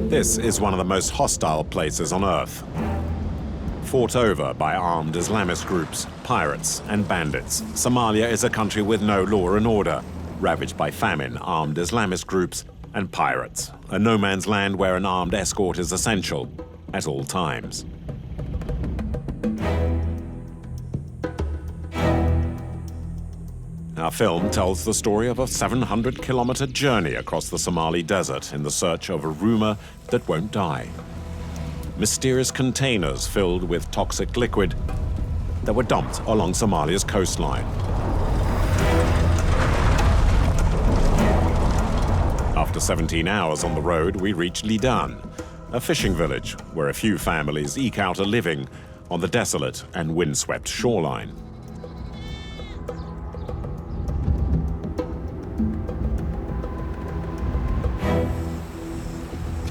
This is one of the most hostile places on Earth. Fought over by armed Islamist groups, pirates and bandits, Somalia is a country with no law and order, ravaged by famine, armed Islamist groups and pirates. A no-man's land where an armed escort is essential at all times. Our film tells the story of a 700-kilometer journey across the Somali desert in the search of a rumor that won't die. Mysterious containers filled with toxic liquid that were dumped along Somalia's coastline. After 17 hours on the road, we reach Lidan, a fishing village where a few families eke out a living on the desolate and windswept shoreline.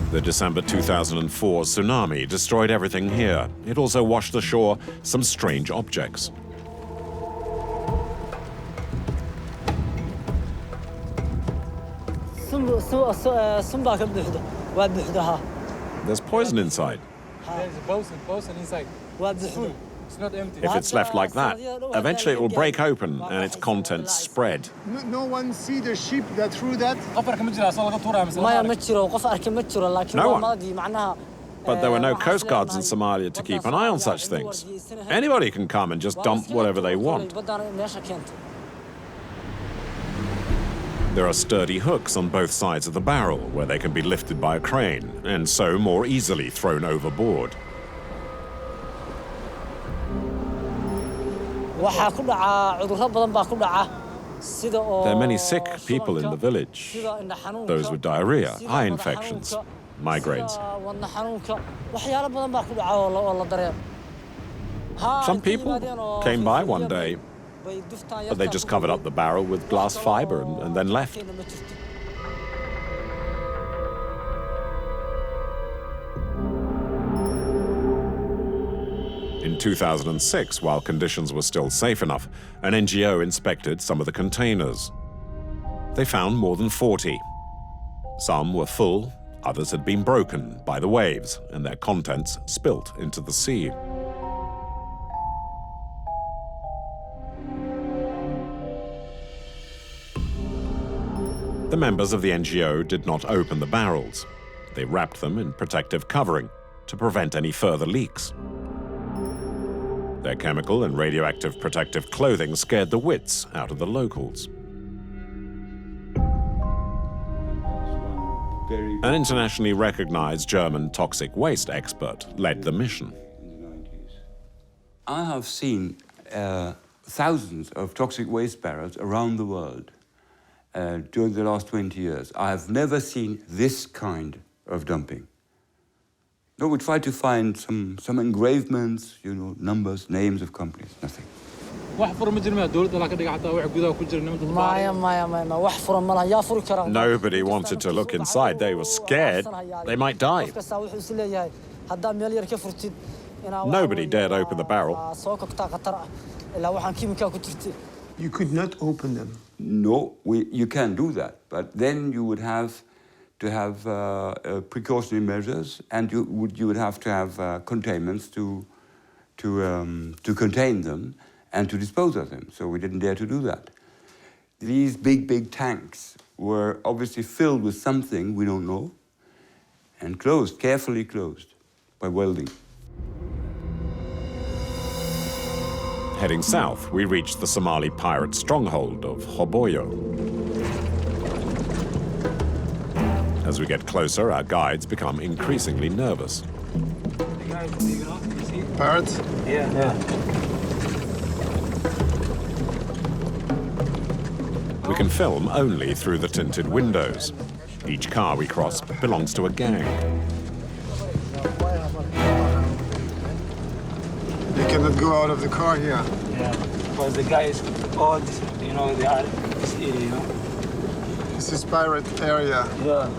The December 2004 tsunami destroyed everything here. It also washed ashore some strange objects. There's poison inside. There's a poison inside. It's not empty. If it's left like that, eventually it will break open and its contents spread. No one see the ship that threw that? No one. But there were no coast guards in Somalia to keep an eye on such things. Anybody can come and just dump whatever they want. There are sturdy hooks on both sides of the barrel where they can be lifted by a crane and so more easily thrown overboard. There are many sick people in the village. Those with diarrhea, eye infections, migraines. Some people came by one day, but they just covered up the barrel with glass fiber and then left. In 2006, while conditions were still safe enough, an NGO inspected some of the containers. They found more than 40. Some were full, others had been broken by the waves and their contents spilt into the sea. The members of the NGO did not open the barrels. They wrapped them in protective covering to prevent any further leaks. Their chemical and radioactive protective clothing scared the wits out of the locals. An internationally recognized German toxic waste expert led the mission. I have seen thousands of toxic waste barrels around the world during the last 20 years. I have never seen this kind of dumping. No, we tried to find some engravements, you know, numbers, names of companies, nothing. Nobody wanted to look inside. They were scared. They might die. Nobody dared open the barrel. You could not open them. No, you can do that, but then you would have to have precautionary measures, and you would have to have containments to contain them and to dispose of them. So we didn't dare to do that. These big tanks were obviously filled with something we don't know, and closed, carefully closed by welding. Heading south, we reached the Somali pirate stronghold of Hoboyo. As we get closer, our guides become increasingly nervous. Pirates? Yeah. We can film only through the tinted windows. Each car we cross belongs to a gang. You cannot go out of the car here. Yeah, because the guys, all this, you know, they are this area, you know. This is pirate area. Yeah.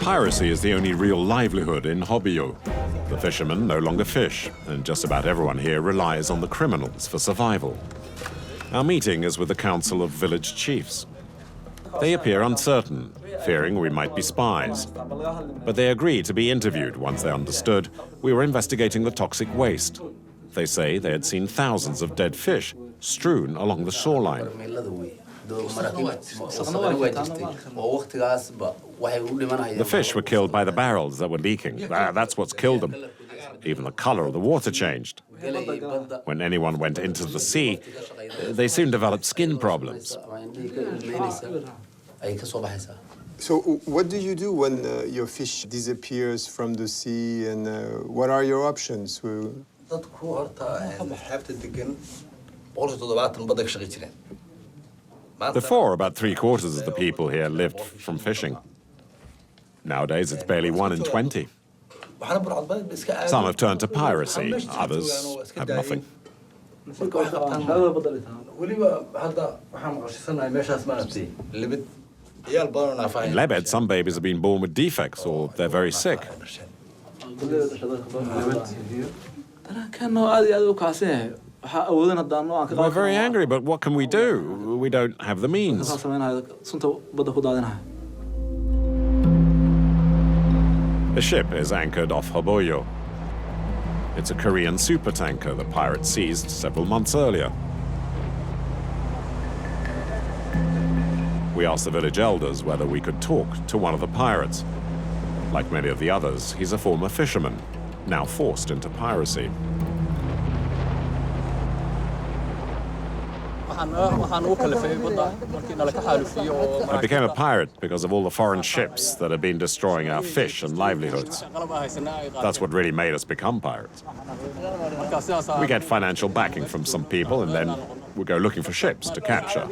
Piracy is the only real livelihood in Hoboyo. The fishermen no longer fish, and just about everyone here relies on the criminals for survival. Our meeting is with the Council of Village Chiefs. They appear uncertain, fearing we might be spies. But they agreed to be interviewed once they understood we were investigating the toxic waste. They say they had seen thousands of dead fish strewn along the shoreline. The fish were killed by the barrels that were leaking. That's what's killed them. Even the color of the water changed. When anyone went into the sea, they soon developed skin problems. So what do you do when your fish disappears from the sea, and what are your options? Before, about 3/4 of the people here lived from fishing. Nowadays, it's barely 1 in 20. Some have turned to piracy, others have nothing. In Lebed, some babies have been born with defects or they're very sick. We're very angry, but what can we do? We don't have the means. The ship is anchored off Hoboyo. It's a Korean supertanker the pirates seized several months earlier. We asked the village elders whether we could talk to one of the pirates. Like many of the others, he's a former fisherman, now forced into piracy. I became a pirate because of all the foreign ships that have been destroying our fish and livelihoods. That's what really made us become pirates. We get financial backing from some people and then we go looking for ships to capture.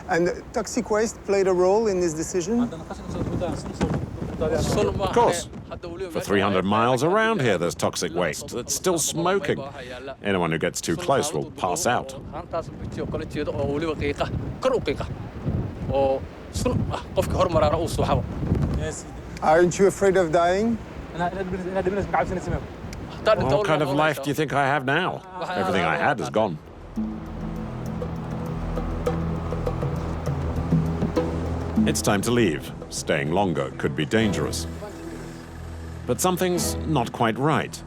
And toxic waste played a role in this decision? Of course. For 300 miles around here, there's toxic waste that's still smoking. Anyone who gets too close will pass out. Aren't you afraid of dying? What kind of life do you think I have now? Everything I had is gone. It's time to leave. Staying longer could be dangerous. But something's not quite right.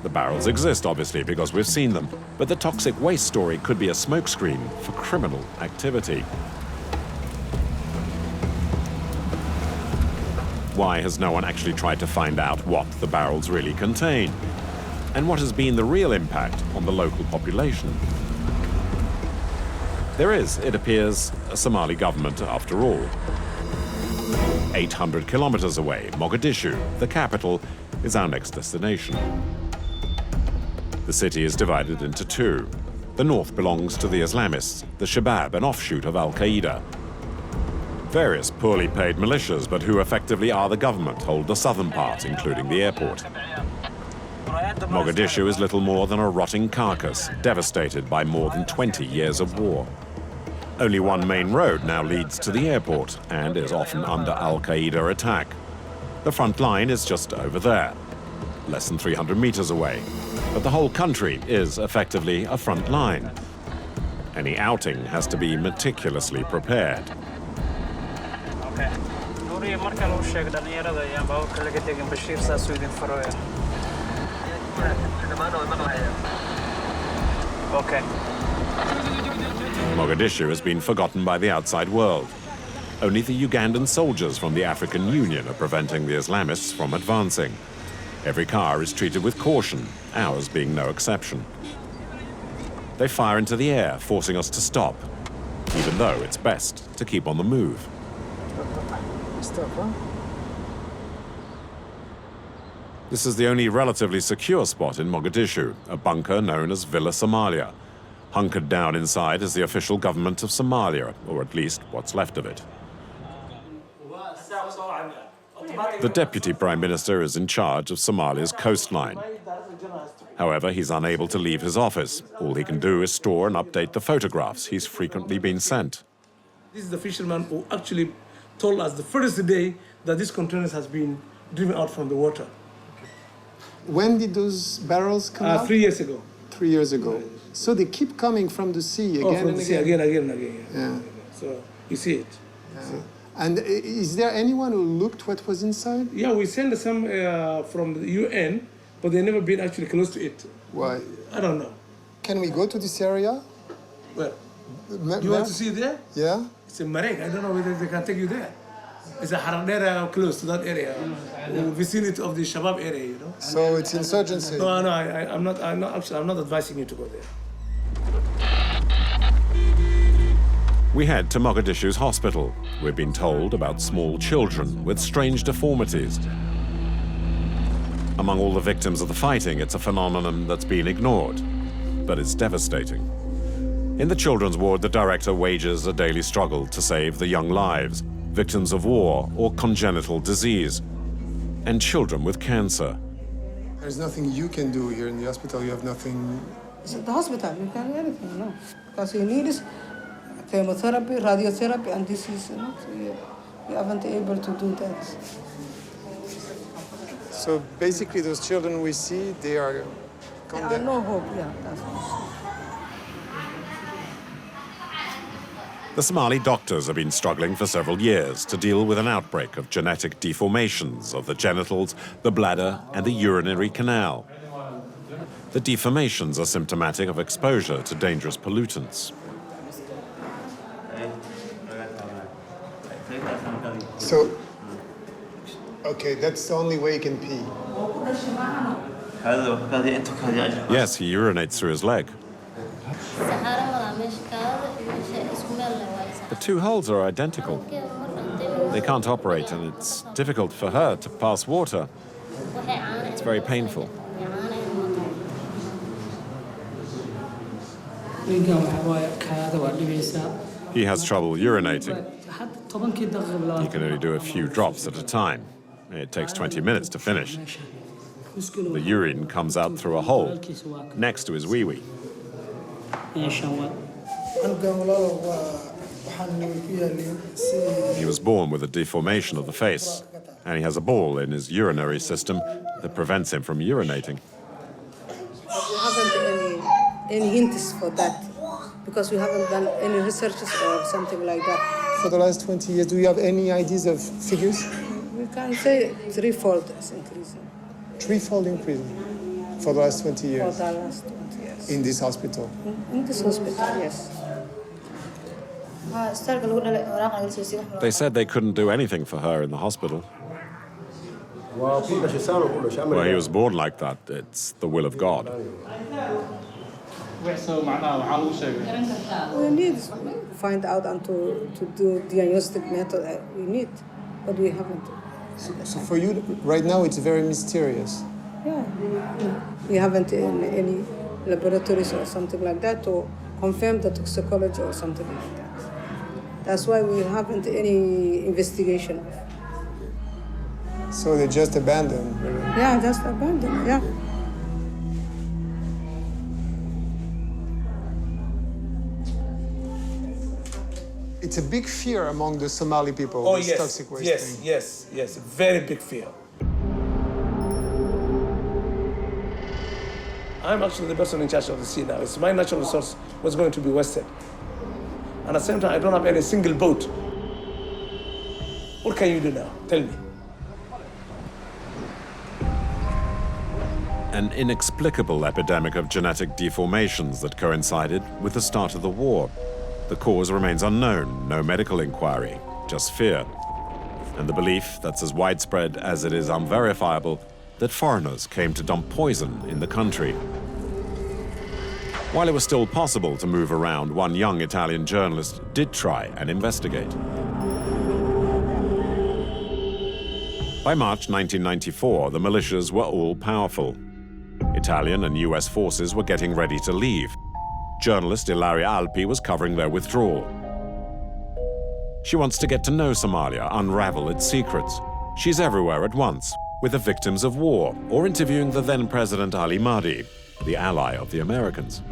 The barrels exist, obviously, because we've seen them. But the toxic waste story could be a smokescreen for criminal activity. Why has no one actually tried to find out what the barrels really contain? And what has been the real impact on the local population? There is, it appears, a Somali government after all. 800 kilometers away, Mogadishu, the capital, is our next destination. The city is divided into two. The north belongs to the Islamists, the Shabab, an offshoot of Al-Qaeda. Various poorly paid militias, but who effectively are the government, hold the southern part, including the airport. Mogadishu is little more than a rotting carcass, devastated by more than 20 years of war. Only one main road now leads to the airport and is often under Al-Qaeda attack. The front line is just over there, less than 300 meters away. But the whole country is effectively a front line. Any outing has to be meticulously prepared. Okay. Mogadishu has been forgotten by the outside world. Only the Ugandan soldiers from the African Union are preventing the Islamists from advancing. Every car is treated with caution, ours being no exception. They fire into the air, forcing us to stop, even though it's best to keep on the move. This is the only relatively secure spot in Mogadishu, a bunker known as Villa Somalia. Hunkered down inside is the official government of Somalia, or at least what's left of it. The Deputy Prime Minister is in charge of Somalia's coastline. However, he's unable to leave his office. All he can do is store and update the photographs he's frequently been sent. This is the fisherman who actually told us the first day that this container has been driven out from the water. When did those barrels come out? 3 years ago. 3 years ago. So they keep coming from the sea again from and the sea, again. again. Yeah. So you see it. Yeah. And is there anyone who looked what was inside? Yeah, we sent some from the UN, but they never been actually close to it. Why? I don't know. Can we go to this area? Well, you want to see there? Yeah. It's a Marek. I don't know whether they can take you there. It's a Haradera close to that area, vicinity of the Shabab area, you know. So it's insurgency. No, I'm not advising you to go there. We head to Mogadishu's hospital. We've been told about small children with strange deformities. Among all the victims of the fighting, it's a phenomenon that's been ignored, but it's devastating. In the children's ward, the director wages a daily struggle to save the young lives, victims of war or congenital disease, and children with cancer. There's nothing you can do here in the hospital. You have nothing. It's at the hospital. You can't do anything, no. Because you need is chemotherapy, radiotherapy, and this is not. You haven't able to do that. So basically, those children we see, they are There condemned. are no hope. Yeah, that's all. The Somali doctors have been struggling for several years to deal with an outbreak of genetic deformations of the genitals, the bladder, and the urinary canal. The deformations are symptomatic of exposure to dangerous pollutants. So, okay, that's the only way you can pee. Yes, he urinates through his leg. The two holes are identical. They can't operate, and it's difficult for her to pass water. It's very painful. He has trouble urinating. He can only do a few drops at a time. It takes 20 minutes to finish. The urine comes out through a hole next to his wee-wee. He was born with a deformation of the face, and he has a ball in his urinary system that prevents him from urinating. We haven't any hints for that because we haven't done any researches or something like that. For the last 20 years, do you have any ideas of figures? We can say threefold is increasing Threefold increase for the last 20 for years the last 20 years. in this hospital. In this hospital, yes. They said they couldn't do anything for her in the hospital. Well, he was born like that. It's the will of God. We need to find out and to do diagnostic method. We need, but we haven't. So for you, right now, it's very mysterious. Yeah, we haven't any laboratories or something like that to confirm the toxicology or something like that. That's why we haven't any investigation. So they just abandoned. Really. Yeah, just abandoned. Yeah. It's a big fear among the Somali people. Oh, this yes, toxic waste yes, thing. yes, very big fear. I'm actually the person in charge of the sea now. It's my natural resource what's going to be wasted. And at the same time, I don't have any single boat. What can you do now? Tell me. An inexplicable epidemic of genetic deformations that coincided with the start of the war. The cause remains unknown, no medical inquiry, just fear. And the belief that's as widespread as it is unverifiable that foreigners came to dump poison in the country. While it was still possible to move around, one young Italian journalist did try and investigate. By March 1994, the militias were all powerful. Italian and US forces were getting ready to leave. Journalist Ilaria Alpi was covering their withdrawal. She wants to get to know Somalia, unravel its secrets. She's everywhere at once, with the victims of war, or interviewing the then President Ali Mahdi, the ally of the Americans.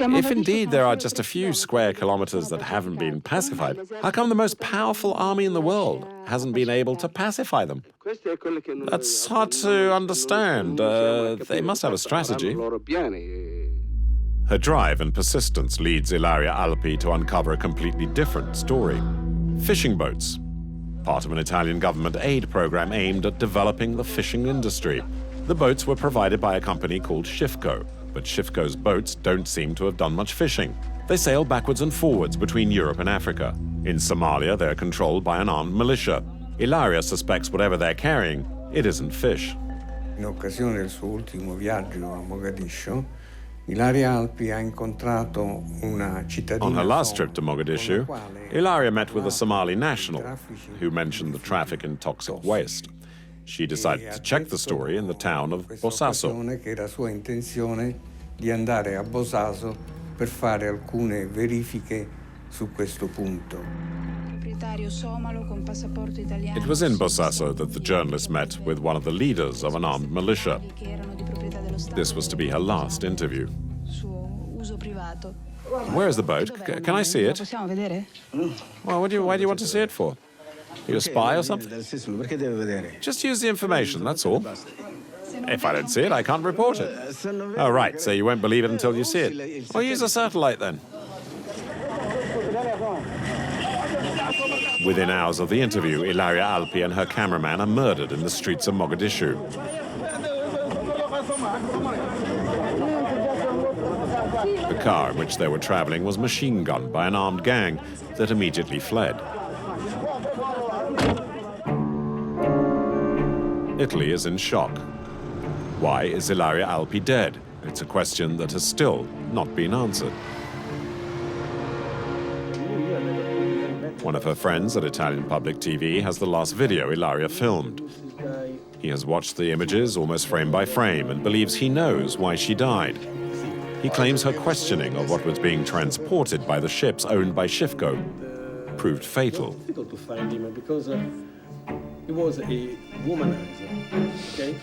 If indeed there are just a few square kilometers that haven't been pacified, how come the most powerful army in the world hasn't been able to pacify them? That's hard to understand. They must have a strategy. Her drive and persistence leads Ilaria Alpi to uncover a completely different story. Fishing boats, part of an Italian government aid program aimed at developing the fishing industry. The boats were provided by a company called Shifco, but Shifco's boats don't seem to have done much fishing. They sail backwards and forwards between Europe and Africa. In Somalia, they're controlled by an armed militia. Ilaria suspects whatever they're carrying, it isn't fish. In occasione del suo ultimo viaggio a Mogadiscio, Ilaria Alpi ha incontrato una cittadina. On her last trip to Mogadishu, Ilaria met with a Somali national who mentioned the traffic in toxic waste. She decided to check the story in the town of Bosaso. Che era sua intenzione di andare a Bosaso per fare alcune verifiche su questo punto. It was in Bosaso that the journalist met with one of the leaders of an armed militia. This was to be her last interview. Where is the boat? Can I see it? Well, why do you want to see it for? Are you a spy or something? Just use the information, that's all. If I don't see it, I can't report it. Oh, right, so you won't believe it until you see it. Well, use a satellite then. Within hours of the interview, Ilaria Alpi and her cameraman are murdered in the streets of Mogadishu. The car in which they were traveling was machine gunned by an armed gang that immediately fled. Italy is in shock. Why is Ilaria Alpi dead? It's a question that has still not been answered. One of her friends at Italian public TV has the last video Ilaria filmed. He has watched the images almost frame by frame and believes he knows why she died. He claims her questioning of what was being transported by the ships owned by Shifco proved fatal. Difficult to find him because he was a womanizer. Okay?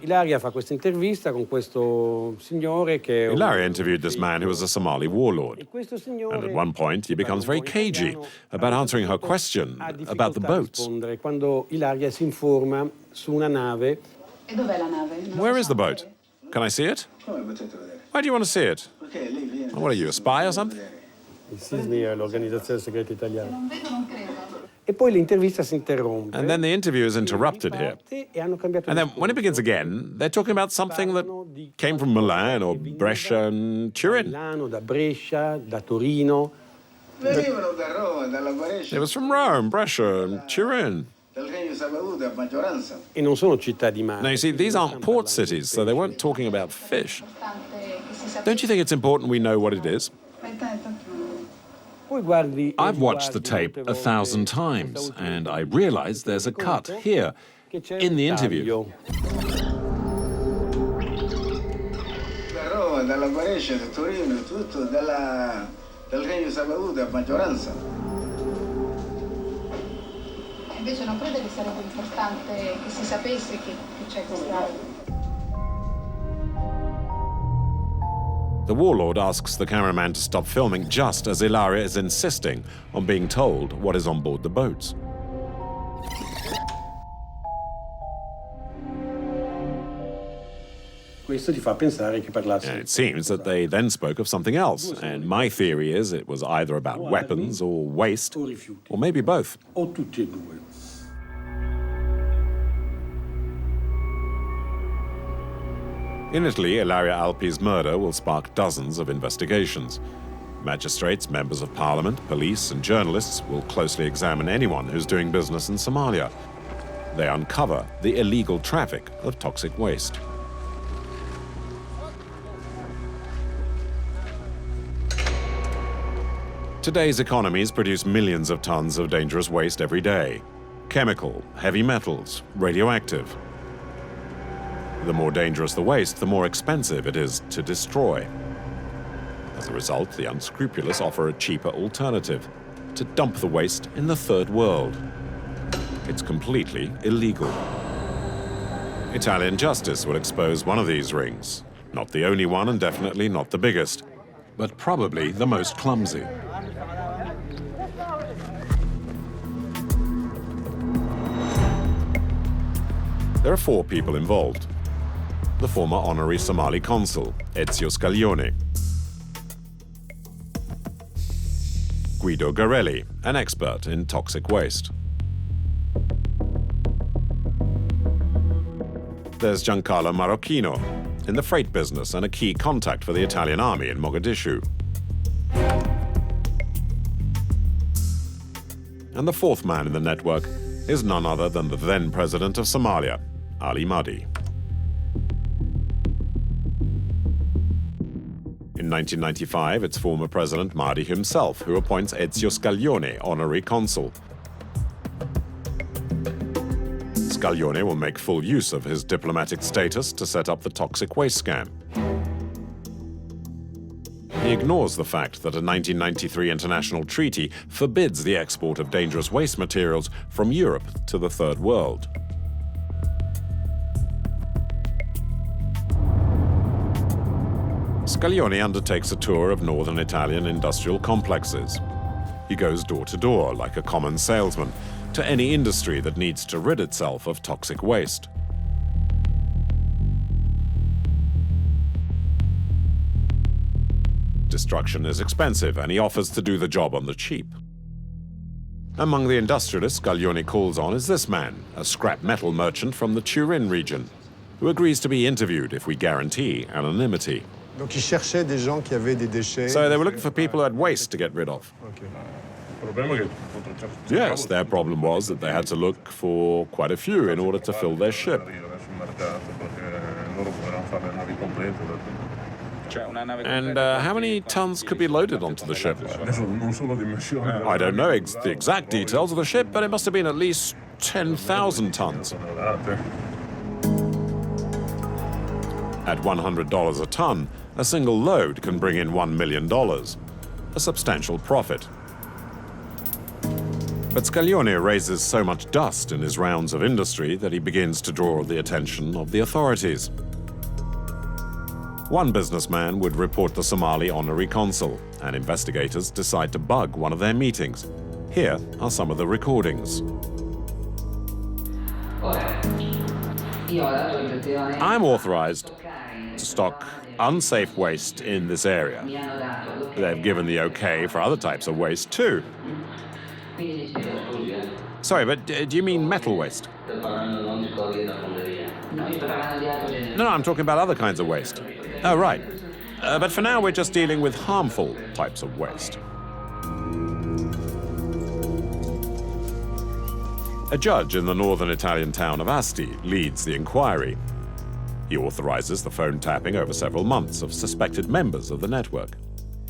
Ilaria fa questa intervista con questo signore che Ilaria interviewed this man who was a Somali warlord. And at one point, he becomes very cagey about answering her question about the boats. Quando Ilaria si informa su una nave. E dov'è la nave? Where is the boat? Can I see it? Why do you want to see it? What are you, a spy or something? Il SISMI è l'organizzazione segreta italiana. Non vedo, non credo. E poi l'intervista si interrompe. And then the interview is interrupted here. And then when it begins again, they're talking about something that came from Milan or Brescia and Turin. Milano, da Brescia, da Torino. It was from Rome, Brescia and Turin. E non sono città di mare. Now, you see, these aren't port cities, so they weren't talking about fish. Don't you think it's important we know what it is? I've watched the tape 1,000 times, and I realize there's a cut here, in the interview. Invece non crede che sarebbe importante che si sapesse che c'è questa... The warlord asks the cameraman to stop filming just as Ilaria is insisting on being told what is on board the boats. Questo ti fa pensare che parlasse. And it seems that they then spoke of something else, and my theory is it was either about weapons or waste, or maybe both. O tutti e due. In Italy, Ilaria Alpi's murder will spark dozens of investigations. Magistrates, members of parliament, police and journalists will closely examine anyone who's doing business in Somalia. They uncover the illegal traffic of toxic waste. Today's economies produce millions of tons of dangerous waste every day. Chemical, heavy metals, radioactive. The more dangerous the waste, the more expensive it is to destroy. As a result, the unscrupulous offer a cheaper alternative: to dump the waste in the third world. It's completely illegal. Italian justice will expose one of these rings. Not the only one, and definitely not the biggest. but probably the most clumsy. There are 4 people involved. The former honorary Somali consul, Ezio Scaglione. Guido Garelli, an expert in toxic waste. There's Giancarlo Marocchino, in the freight business and a key contact for the Italian army in Mogadishu. And the 4th man in the network is none other than the then president of Somalia, Ali Mahdi. In 1995, it's former President Mahdi himself who appoints Ezio Scaglione honorary consul. Scaglione will make full use of his diplomatic status to set up the toxic waste scam. He ignores the fact that a 1993 international treaty forbids the export of dangerous waste materials from Europe to the Third World. Scaglione undertakes a tour of northern Italian industrial complexes. He goes door to door like a common salesman to any industry that needs to rid itself of toxic waste. Destruction is expensive, and he offers to do the job on the cheap. Among the industrialists Scaglione calls on is this man, a scrap metal merchant from the Turin region, who agrees to be interviewed if we guarantee anonymity. Donc ils cherchaient des gens qui avaient des déchets. So they were looking for people who had waste to get rid of. Okay. Yes, their problem was that they had to look for quite a few in order to fill their ship. And how many tons could be loaded onto the ship? I don't know the exact details of the ship, but it must have been at least 10,000 tons. At $100 a ton, a single load can bring in $1 million, a substantial profit. But Scaglione raises so much dust in his rounds of industry that he begins to draw the attention of the authorities. One businessman would report the Somali honorary consul, and investigators decide to bug one of their meetings. Here are some of the recordings. I'm authorized to stock unsafe waste in this area. They've given the okay for other types of waste too. Sorry, but do you mean metal waste? No, I'm talking about other kinds of waste. Oh, right. But for now, we're just dealing with harmful types of waste. A judge in the northern Italian town of Asti leads the inquiry. He authorizes the phone tapping over several months of suspected members of the network.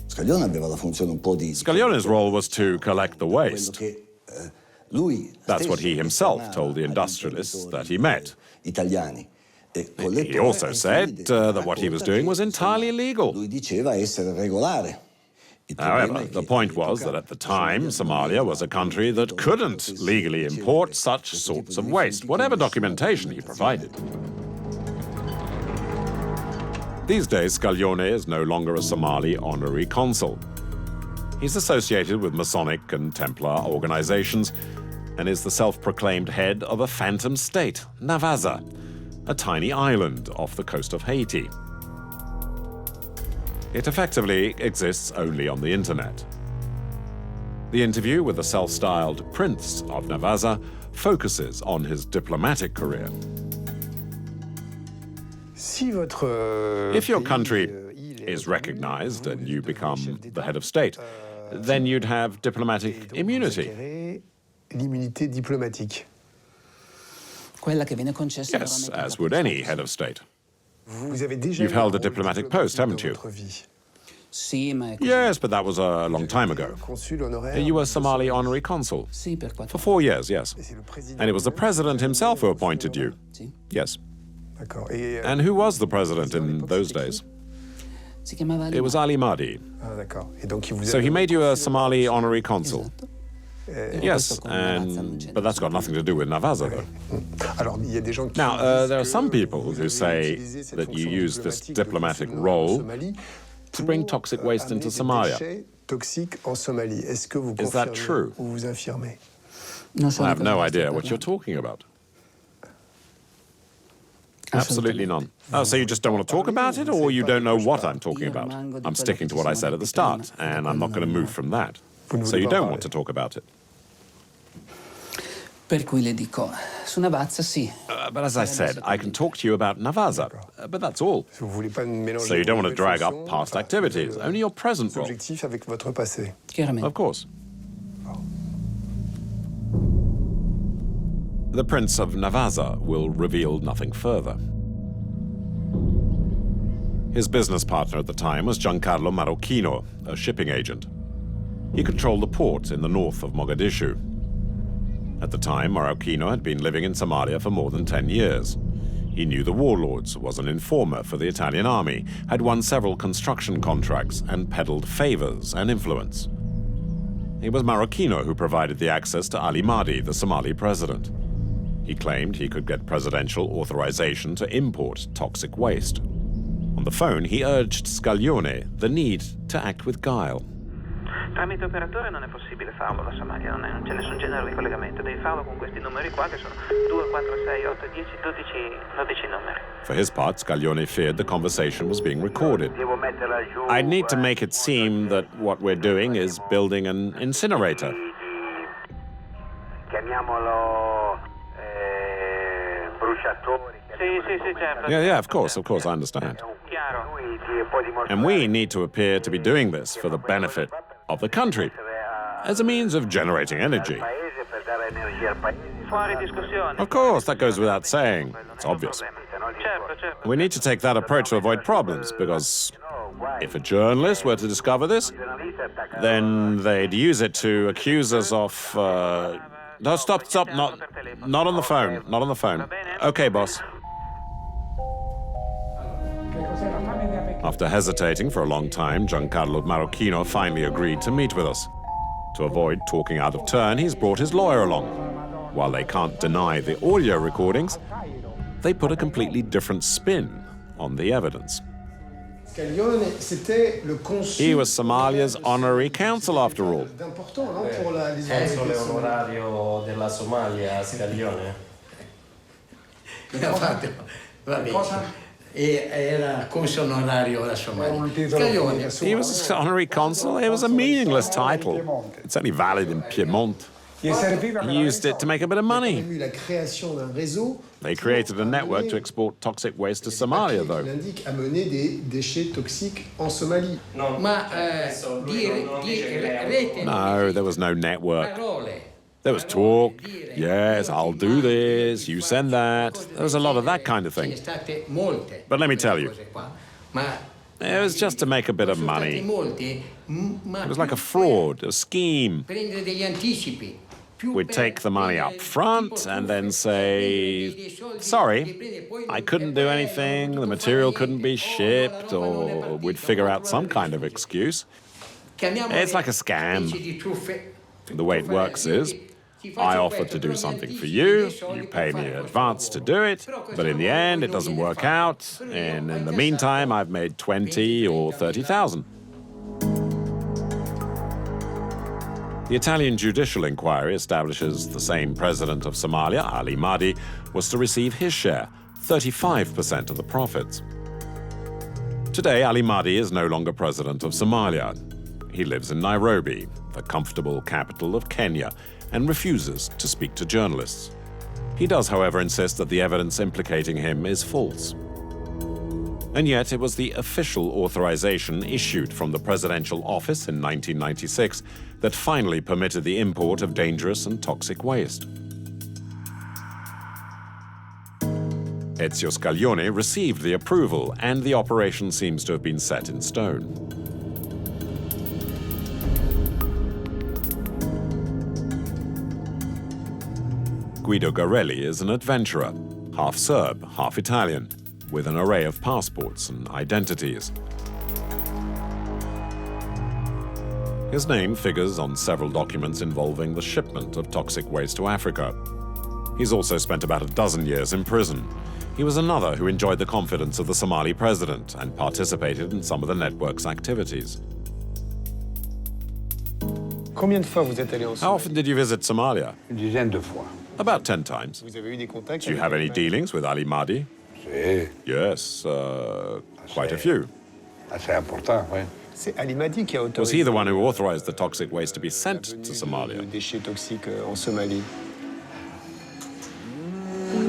Scaglione's role was to collect the waste. That's what he himself told the industrialists that he met. He also said that what he was doing was entirely illegal. However, the point was that at the time, Somalia was a country that couldn't legally import such sorts of waste, whatever documentation he provided. These days, Scaglione is no longer a Somali honorary consul. He's associated with Masonic and Templar organizations and is the self-proclaimed head of a phantom state, Navaza, a tiny island off the coast of Haiti. It effectively exists only on the internet. The interview with the self-styled Prince of Navaza focuses on his diplomatic career. If your country is recognized and you become the head of state, then you'd have diplomatic immunity. Yes, as would any head of state. You've held a diplomatic post, haven't you? Yes, but that was a long time ago. You were Somali honorary consul. For 4 years, yes. And it was the president himself who appointed you. Yes. And who was the president in those days? It was Ali Mahdi. So he made you a Somali honorary consul. Yes, but that's got nothing to do with Navaza, though. Now, there are some people who say that you use this diplomatic role to bring toxic waste into Somalia. Toxiques en Somalie. Est-ce que vous Is that confirmez true? ou vous affirmez? I have no idea what you're talking about. Absolutely none. Oh, so you just don't want to talk about it, or you don't know what I'm talking about? I'm sticking to what I said at the start, and I'm not going to move from that. So you don't want to talk about it. Per cui le dico, su Navazza sì. But as I said, I can talk to you about Navaza, but that's all. So you don't want to drag up past activities, only your present role. Objectif avec votre passé. Chiaramente. Of course. The Prince of Navaza will reveal nothing further. His business partner at the time was Giancarlo Marocchino, a shipping agent. He controlled the port in the north of Mogadishu. At the time, Marocchino had been living in Somalia for more than 10 years. He knew the warlords, was an informer for the Italian army, had won several construction contracts, and peddled favors and influence. It was Marocchino who provided the access to Ali Mahdi, the Somali president. He claimed he could get presidential authorization to import toxic waste. On the phone, he urged Scaglione the need to act with guile. Tramite operatore non è possibile farlo da Somalia, non c'è nessun genere di collegamento, devi farlo con questi numeri qua che sono 2, 4, 6, 8, 10, 12 numeri. For his part, Scaglione feared the conversation was being recorded. I need to make it seem that what we're doing is building an incinerator. Yeah, of course, I understand. And we need to appear to be doing this for the benefit of the country, as a means of generating energy. Of course, that goes without saying. It's obvious. We need to take that approach to avoid problems, because if a journalist were to discover this, then they'd use it to accuse us of... No, stop, not on the phone, not on the phone. Okay, boss. After hesitating for a long time, Giancarlo Marocchino finally agreed to meet with us. To avoid talking out of turn, he's brought his lawyer along. While they can't deny the audio recordings, they put a completely different spin on the evidence. He was Somalia's honorary consul, after all. Console onorario della Somalia, Scaglione. Era console onorario della Somalia. He was honorary consul. It was a meaningless title. It's only valid in Piedmont. He used it to make a bit of money. They created a network to export toxic waste to Somalia, though. No, there was no network. There was talk. Yes, I'll do this, you send that. There was a lot of that kind of thing. But let me tell you, it was just to make a bit of money. It was like a fraud, a scheme. We'd take the money up front and then say, sorry, I couldn't do anything, the material couldn't be shipped, or we'd figure out some kind of excuse. It's like a scam. The way it works is, I offer to do something for you, you pay me in advance to do it, but in the end it doesn't work out, and in the meantime I've made 20 or 30,000. The Italian judicial inquiry establishes the same president of Somalia, Ali Mahdi, was to receive his share, 35% of the profits. Today, Ali Mahdi is no longer president of Somalia. He lives in Nairobi, the comfortable capital of Kenya, and refuses to speak to journalists. He does, however, insist that the evidence implicating him is false. And yet, it was the official authorization issued from the presidential office in 1996 that finally permitted the import of dangerous and toxic waste. Ezio Scaglione received the approval, and the operation seems to have been set in stone. Guido Garelli is an adventurer, half Serb, half Italian, with an array of passports and identities. His name figures on several documents involving the shipment of toxic waste to Africa. He's also spent about a dozen years in prison. He was another who enjoyed the confidence of the Somali president and participated in some of the network's activities. Combien de fois vous êtes allé en How often did you visit Somalia? Une dizaine de fois. About 10 times. Vous avez eu des contacts? Do you have any dealings with Ali Mahdi? Si. Yes, quite a few. Assez important, oui. C'est Ali Mahdi qui a autorisé. Was he the one who authorized the toxic waste to be sent to Somalia? Les déchets toxiques en Somalie.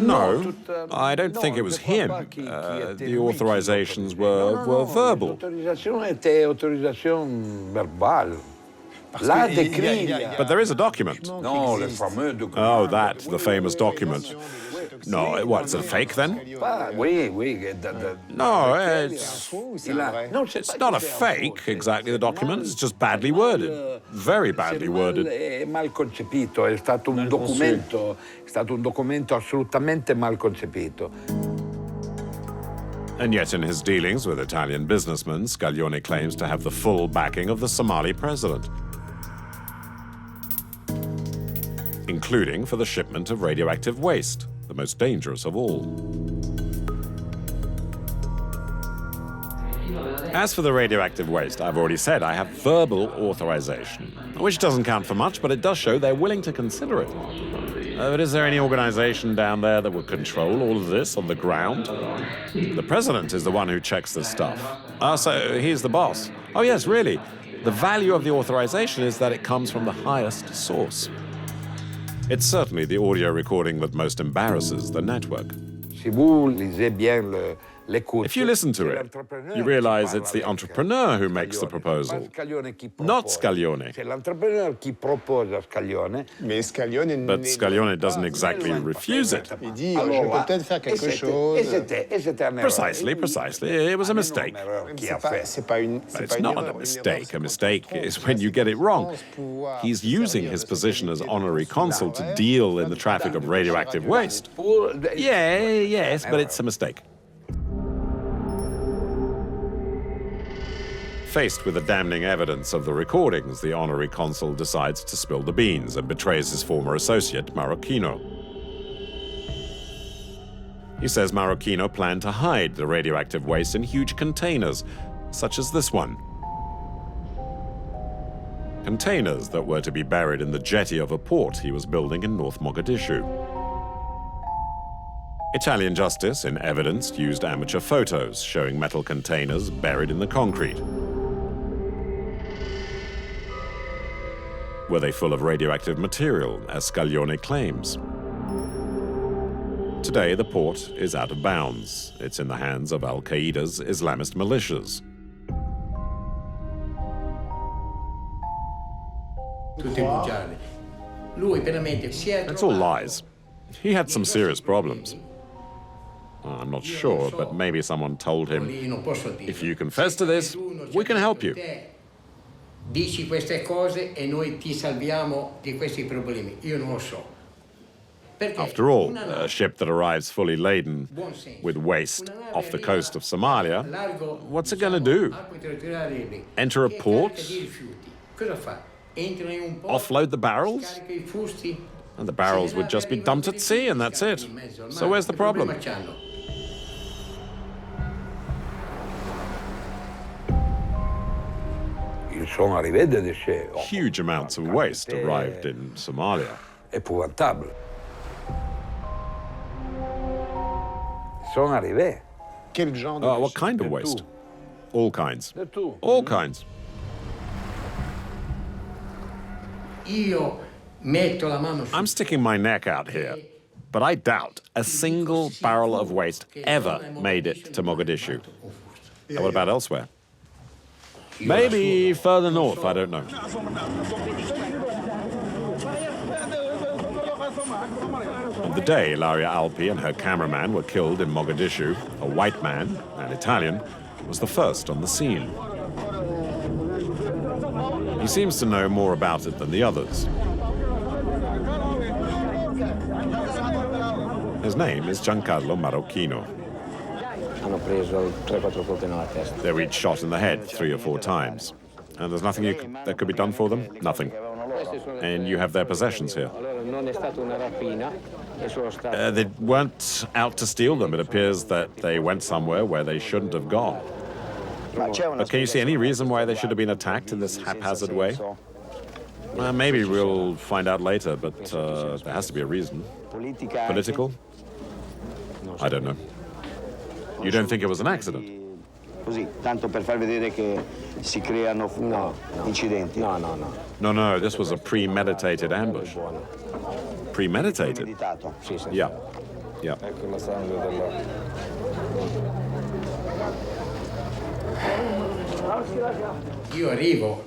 No, I don't think it was him. The authorizations were verbal. L'autorisation était autorisation verbale. La décrit. But there is a document. Non, le fameux document. Oh, that, the famous document. No, what, it's a fake then? Oui, oui. No, it's not a fake, exactly, the document. It's just badly worded. Very badly worded. È mal concepito, è stato un documento assolutamente mal concepito. And yet in his dealings with Italian businessmen, Scaglione claims to have the full backing of the Somali president, including for the shipment of radioactive waste, the most dangerous of all. As for the radioactive waste, I've already said I have verbal authorization, which doesn't count for much, but it does show they're willing to consider it. But is there any organization down there that would control all of this on the ground? The president is the one who checks this stuff. So he's the boss. Oh yes, really. The value of the authorization is that it comes from the highest source. It's certainly the audio recording that most embarrasses the network. Si vous lisez bien l'écoute, if you listen to it, you realize it's the entrepreneur who makes the proposal, not Scaglione. C'est l'entrepreneur qui propose à Scaglione. But Scaglione doesn't exactly refuse it. Precisely. It was a mistake. But it's not a mistake. A mistake is when you get it wrong. He's using his position as honorary consul to deal in the traffic of radioactive waste. Yes, but it's a mistake. Faced with the damning evidence of the recordings, the honorary consul decides to spill the beans and betrays his former associate, Marocchino. He says Marocchino planned to hide the radioactive waste in huge containers, such as this one. Containers that were to be buried in the jetty of a port he was building in North Mogadishu. Italian justice, in evidence, used amateur photos showing metal containers buried in the concrete. Were they full of radioactive material, as Scaglione claims? Today, the port is out of bounds. It's in the hands of Al-Qaeda's Islamist militias. It's all lies. He had some serious problems. I'm not sure, but maybe someone told him, if you confess to this, we can help you. Dici queste cose e noi ti salviamo di questi problemi. Io non lo so. After all, a ship that arrives fully laden with waste off the coast of Somalia, what's it going to do? Enter a port? Offload the barrels? And the barrels would just be dumped at sea and that's it. So where's the problem? Huge amounts of waste arrived in Somalia. Épouvantable. Sont arrivés. What kind of waste? All kinds. All kinds. I'm sticking my neck out here, but I doubt a single barrel of waste ever made it to Mogadishu. What about elsewhere? Maybe further north, I don't know. On the day Ilaria Alpi and her cameraman were killed in Mogadishu, a white man, an Italian, was the first on the scene. He seems to know more about it than the others. His name is Giancarlo Marocchino. They were each shot in the head 3 or 4 times. And there's nothing that could be done for them? Nothing. And you have their possessions here. They weren't out to steal them. It appears that they went somewhere where they shouldn't have gone. But can you see any reason why they should have been attacked in this haphazard way? Maybe we'll find out later, but there has to be a reason. Political? I don't know. You don't think it was an accident? Così, tanto per far vedere che si creano incidenti. No, this was a premeditated ambush. Premeditated? Yeah. Io arrivo,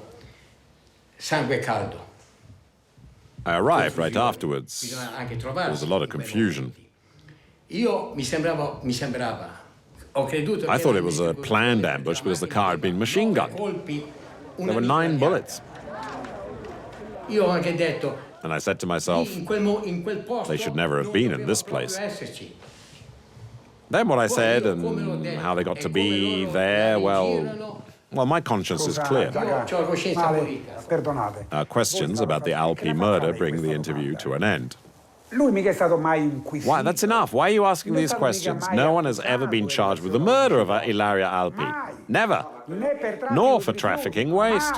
sangue caldo. I arrived right afterwards. There was a lot of confusion. Io mi sembrava. I thought it was a planned ambush because the car had been machine gunned. There were 9 bullets. And I said to myself, they should never have been in this place. Then what I said and how they got to be there, well, my conscience is clear. Questions about the Alpi murder bring the interview to an end. Why? That's enough. Why are you asking these questions? No one has ever been charged with the murder of Ilaria Alpi. Never. Nor for trafficking waste.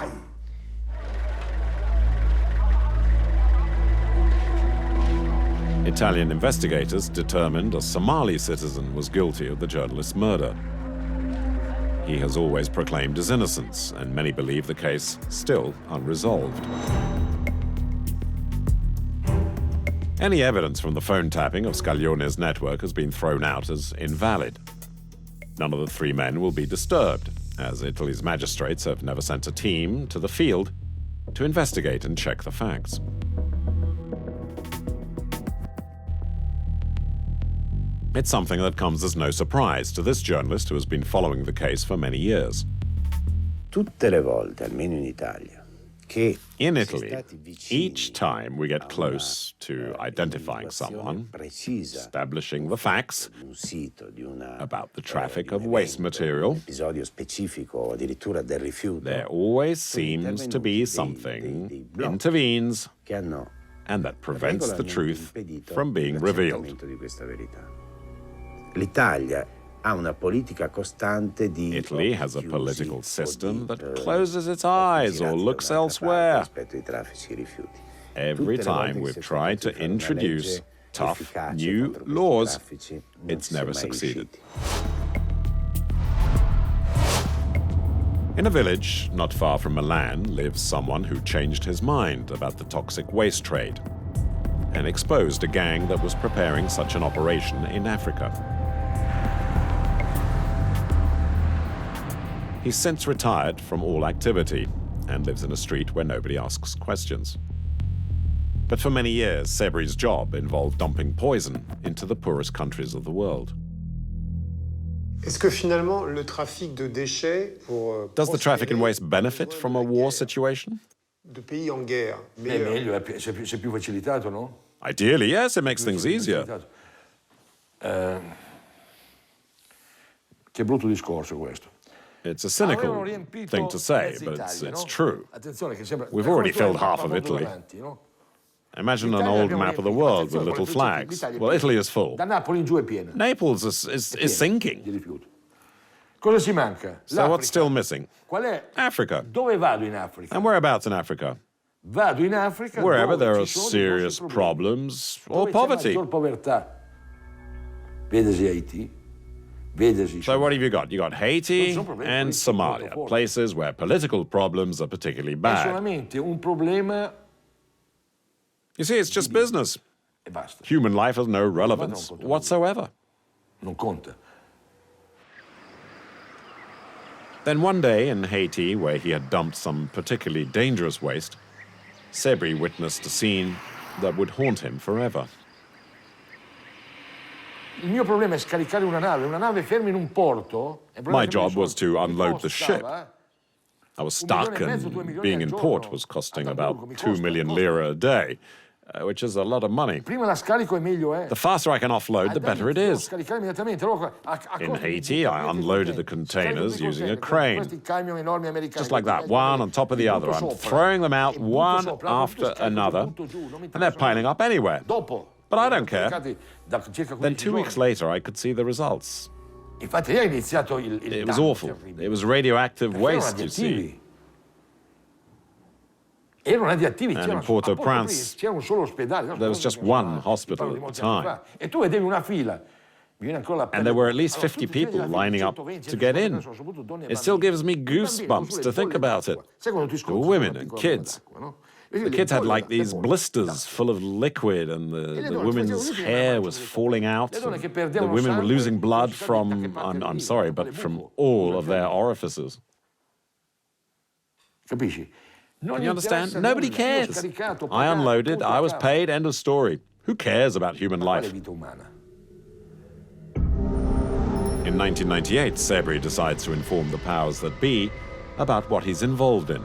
Italian investigators determined a Somali citizen was guilty of the journalist's murder. He has always proclaimed his innocence, and many believe the case still unresolved. Any evidence from the phone tapping of Scaglione's network has been thrown out as invalid. None of the 3 men will be disturbed, as Italy's magistrates have never sent a team to the field to investigate and check the facts. It's something that comes as no surprise to this journalist who has been following the case for many years. Tutte le volte, almeno in Italia, in Italy, each time we get close to identifying someone, establishing the facts about the traffic of waste material, there always seems to be something intervenes and that prevents the truth from being revealed. Italy has a political system that closes its eyes or looks elsewhere. Every time we've tried to introduce tough, new laws, it's never succeeded. In a village not far from Milan lives someone who changed his mind about the toxic waste trade and exposed a gang that was preparing such an operation in Africa. He's since retired from all activity and lives in a street where nobody asks questions. But for many years, Sebri's job involved dumping poison into the poorest countries of the world. Does the traffic in waste benefit from a war situation? Ideally, yes, it makes things easier. Che brutto discorso questo. It's a cynical thing to say, but it's true. We've already filled half of Italy. Imagine an old map of the world with little flags. Well, Italy is full. Naples is sinking. Cosa ci manca? So what's still missing? Africa. Dove vado in Africa? And whereabouts in Africa? Vado in Africa wherever there are serious problems or poverty. Vedesi Haiti. So what have you got? You got Haiti and Somalia, places where political problems are particularly bad. You see, it's just business. Human life has no relevance whatsoever. Non conta. Then one day in Haiti, where he had dumped some particularly dangerous waste, Sebri witnessed a scene that would haunt him forever. Il mio problema è scaricare una nave ferma in un porto. My job was to unload the ship. I was stuck, and being in port was costing about 2 million lira a day, which is a lot of money. Prima la scarico e meglio è. The faster I can offload, the better it is. In Haiti, I unloaded the containers using a crane. Just like that, one on top of the other. I'm throwing them out one after another, and they're piling up anywhere. But I don't care. Then 2 weeks later, I could see the results. Infatti lei ha iniziato il It was awful. It was radioactive waste, you see. Erano radioattivi, And in Port-au-Prince, c'era un solo ospedale. there was just one hospital at the time. E tu vedevi una fila. And there were at least 50 people lining up to get in. It still gives me goosebumps to think about it. There were women and kids. The kids had like these blisters full of liquid, and the women's hair was falling out. The women were losing blood from, I'm sorry, but from all of their orifices. Capisci? Can you understand? Nobody cares. I unloaded, I was paid, end of story. Who cares about human life? In 1998, Sebri decides to inform the powers that be about what he's involved in.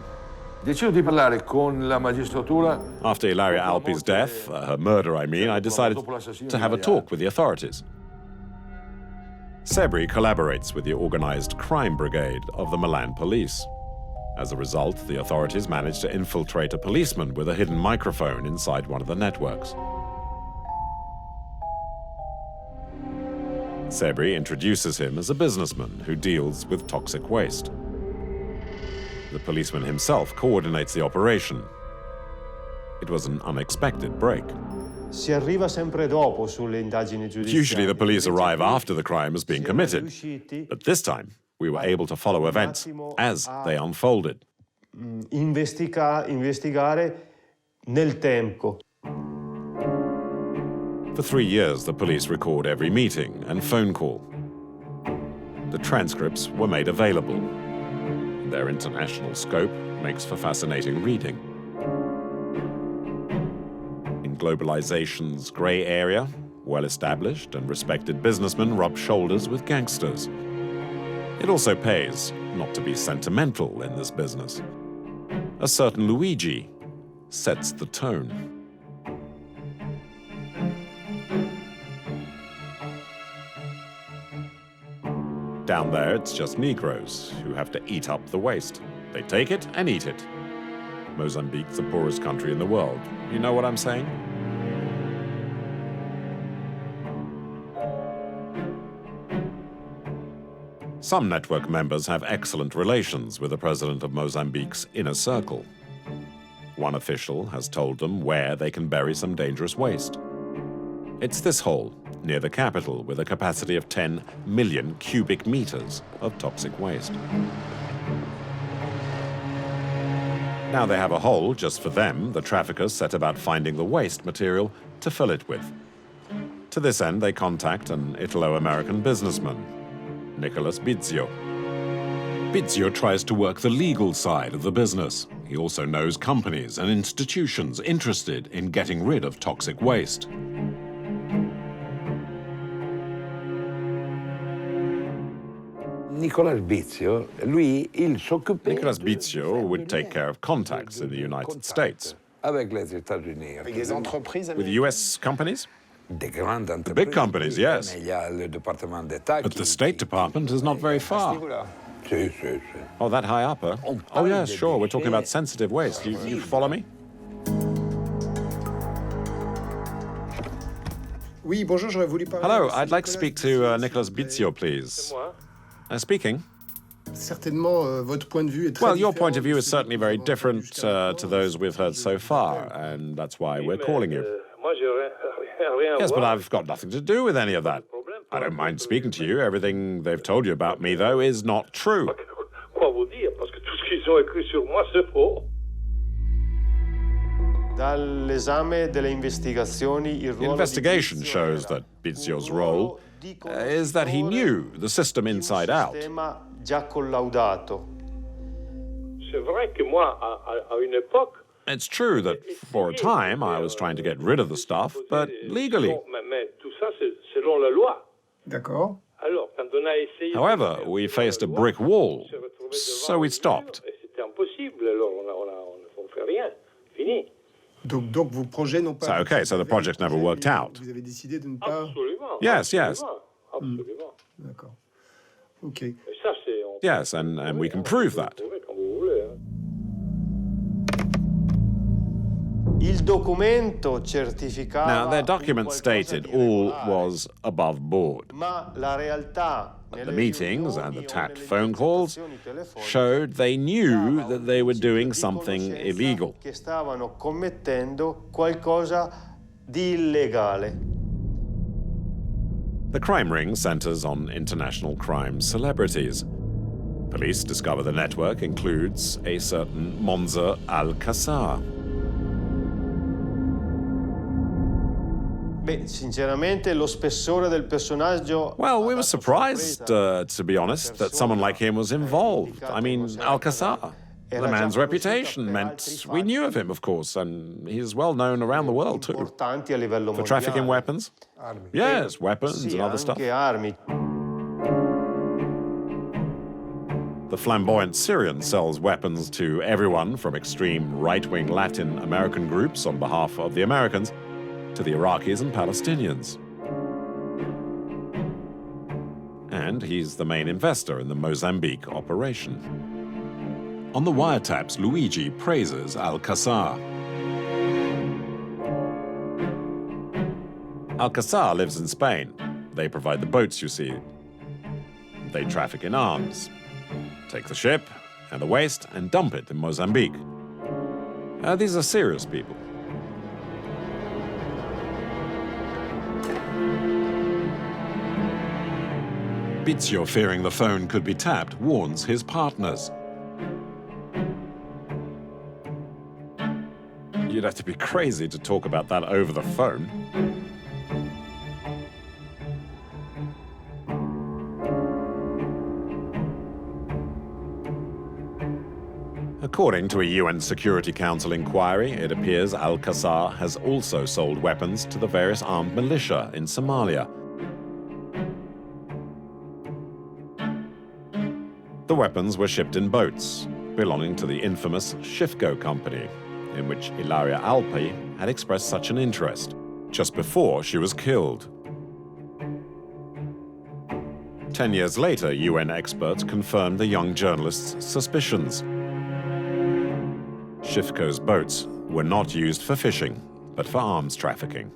Decido di parlare con la magistratura. After Ilaria Alpi's death, her murder I mean, I decided to have a talk with the authorities. Sebri collaborates with the organized crime brigade of the Milan police. As a result, the authorities managed to infiltrate a policeman with a hidden microphone inside one of the networks. Sebri introduces him as a businessman who deals with toxic waste. The policeman himself coordinates the operation. It was an unexpected break. Si arriva sempre dopo sulle indagini giudiziarie. Usually the police arrive after the crime has been committed, but this time we were able to follow events as they unfolded. Investigare nel tempo. For 3 years, the police record every meeting and phone call. The transcripts were made available. Their international scope makes for fascinating reading. In globalization's grey area, well-established and respected businessmen rub shoulders with gangsters. It also pays not to be sentimental in this business. A certain Luigi sets the tone. Down there, it's just Negroes who have to eat up the waste. They take it and eat it. Mozambique's the poorest country in the world. You know what I'm saying? Some network members have excellent relations with the president of Mozambique's inner circle. One official has told them where they can bury some dangerous waste. It's this hole, near the capital, with a capacity of 10 million cubic meters of toxic waste. Now they have a hole just for them. The traffickers set about finding the waste material to fill it with. To this end, they contact an Italo-American businessman, Nicholas Bizio. Bizio tries to work the legal side of the business. He also knows companies and institutions interested in getting rid of toxic waste. Nicholas Bizio would take care of contacts in the United States. With US companies? The big companies, yes. But the State Department is not very far. Oh, that high up, huh? Oh, yes, sure. We're talking about sensitive waste. You follow me? Hello, I'd like to speak to Nicholas Bizio, please. Speaking. Well, your point of view is certainly very different to those we've heard so far, and that's why we're calling you. Yes, but I've got nothing to do with any of that. I don't mind speaking to you. Everything they've told you about me, though, is not true. The investigation shows that Bizio's role is that he knew the system inside out. It's true that for a time I was trying to get rid of the stuff, but legally. However, we faced a brick wall, so we stopped. So, okay, so the project never worked out. Yes, yes. Yes, and we can prove that. documento certificava Now, their document stated all was above board. ma la realtà The meetings and the tapped phone calls showed they knew that they were doing something illegal. che stavano commettendo qualcosa di illegale. The crime ring centers on international crime celebrities. Police discover the network includes a certain Monza al-Qassar. Beh, sinceramente lo spessore del personaggio. Well, we were surprised, to be honest, that someone like him was involved. I mean, al-Qassar. The man's reputation meant we knew of him, of course, and he's well known around the world, too. For trafficking weapons. Yes, weapons and other stuff. The flamboyant Syrian sells weapons to everyone from extreme right-wing Latin American groups on behalf of the Americans to the Iraqis and Palestinians. And he's the main investor in the Mozambique operation. On the wiretaps, Luigi praises Al-Qassar. Al-Qassar lives in Spain. They provide the boats, you see. They traffic in arms, take the ship and the waste and dump it in Mozambique. These are serious people. Bizio, fearing the phone could be tapped, warns his partners. You'd have to be crazy to talk about that over the phone. According to a UN Security Council inquiry, it appears Al-Qassar has also sold weapons to the various armed militia in Somalia. The weapons were shipped in boats, belonging to the infamous Shifco company, in which Ilaria Alpi had expressed such an interest, just before she was killed. 10 years later, UN experts confirmed the young journalist's suspicions. Shifco's boats were not used for fishing, but for arms trafficking,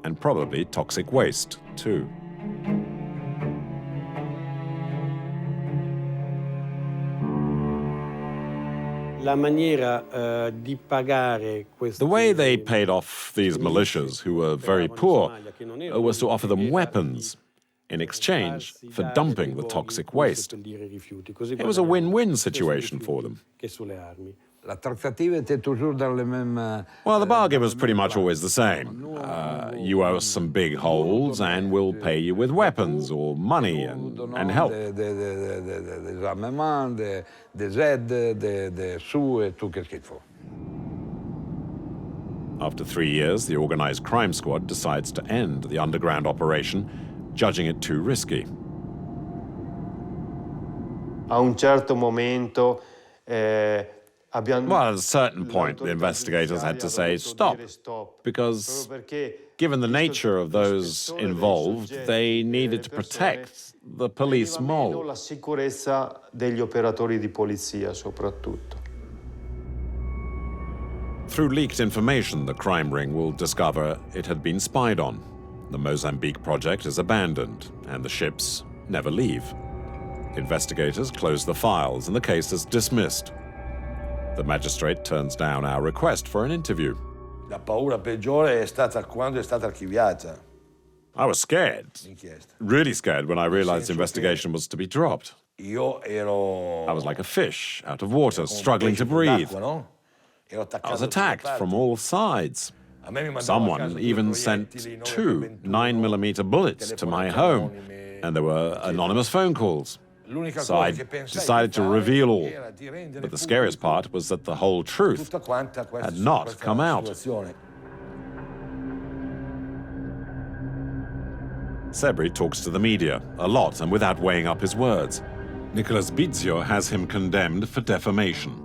and probably toxic waste, too. The way they paid off these militias, who were very poor, was to offer them weapons in exchange for dumping the toxic waste. It was a win-win situation for them. Well, the bargain was pretty much always the same. You owe us some big holes and we'll pay you with weapons or money and help. After 3 years, the organized crime squad decides to end the underground operation, judging it too risky. A un certo momento, well, at a certain point, the investigators had to say stop, because given the nature of those involved, they needed to protect the police mole. la sicurezza degli operatori di polizia, soprattutto. Through leaked information, the crime ring will discover it had been spied on. The Mozambique project is abandoned, and the ships never leave. Investigators close the files, and the case is dismissed. The magistrate turns down our request for an interview. La paura peggiore è stata quando è stata archiviata. I was scared, really scared, when I realized the investigation was to be dropped. I was like a fish out of water, struggling to breathe. I was attacked from all sides. Someone even sent 2 9mm bullets to my home, and there were anonymous phone calls. So I decided to reveal all. But the scariest part was that the whole truth had not come out. Sebri talks to the media, a lot and without weighing up his words. Nicolas Bizio has him condemned for defamation.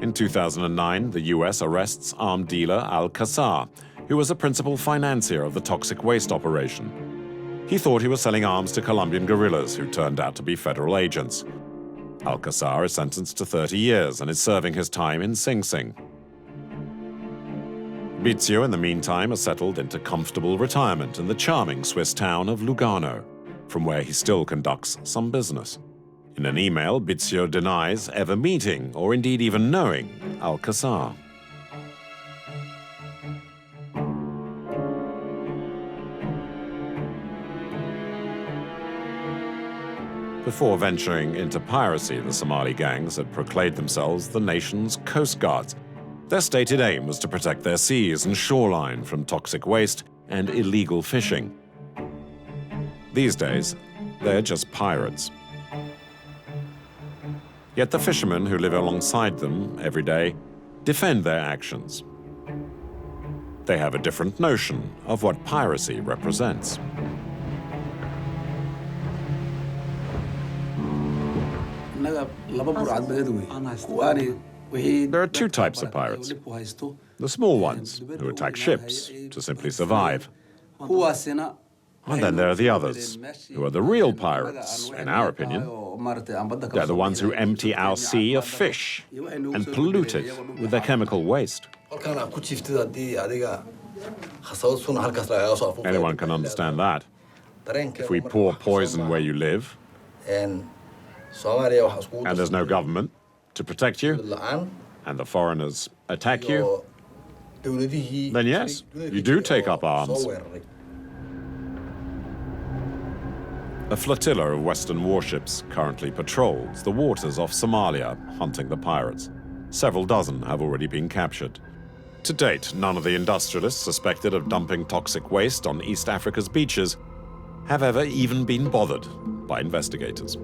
In 2009, the US arrests armed dealer Al-Qassar, who was a principal financier of the toxic waste operation. He thought he was selling arms to Colombian guerrillas who turned out to be federal agents. Al-Qassar is sentenced to 30 years and is serving his time in Sing Sing. Bizio, in the meantime, has settled into comfortable retirement in the charming Swiss town of Lugano, from where he still conducts some business. In an email, Bizio denies ever meeting, or indeed even knowing, Al-Qassar. Before venturing into piracy, the Somali gangs had proclaimed themselves the nation's coast guards. Their stated aim was to protect their seas and shoreline from toxic waste and illegal fishing. These days, they're just pirates. Yet the fishermen who live alongside them every day defend their actions. They have a different notion of what piracy represents. There are two types of pirates. The small ones, who attack ships to simply survive. And then there are the others, who are the real pirates, in our opinion. They're the ones who empty our sea of fish and pollute it with their chemical waste. Anyone can understand that. If we pour poison where you live, and there's no government to protect you, and the foreigners attack you, then yes, you do take up arms. A flotilla of Western warships currently patrols the waters off Somalia, hunting the pirates. Several dozen have already been captured. To date, none of the industrialists suspected of dumping toxic waste on East Africa's beaches have ever even been bothered by investigators.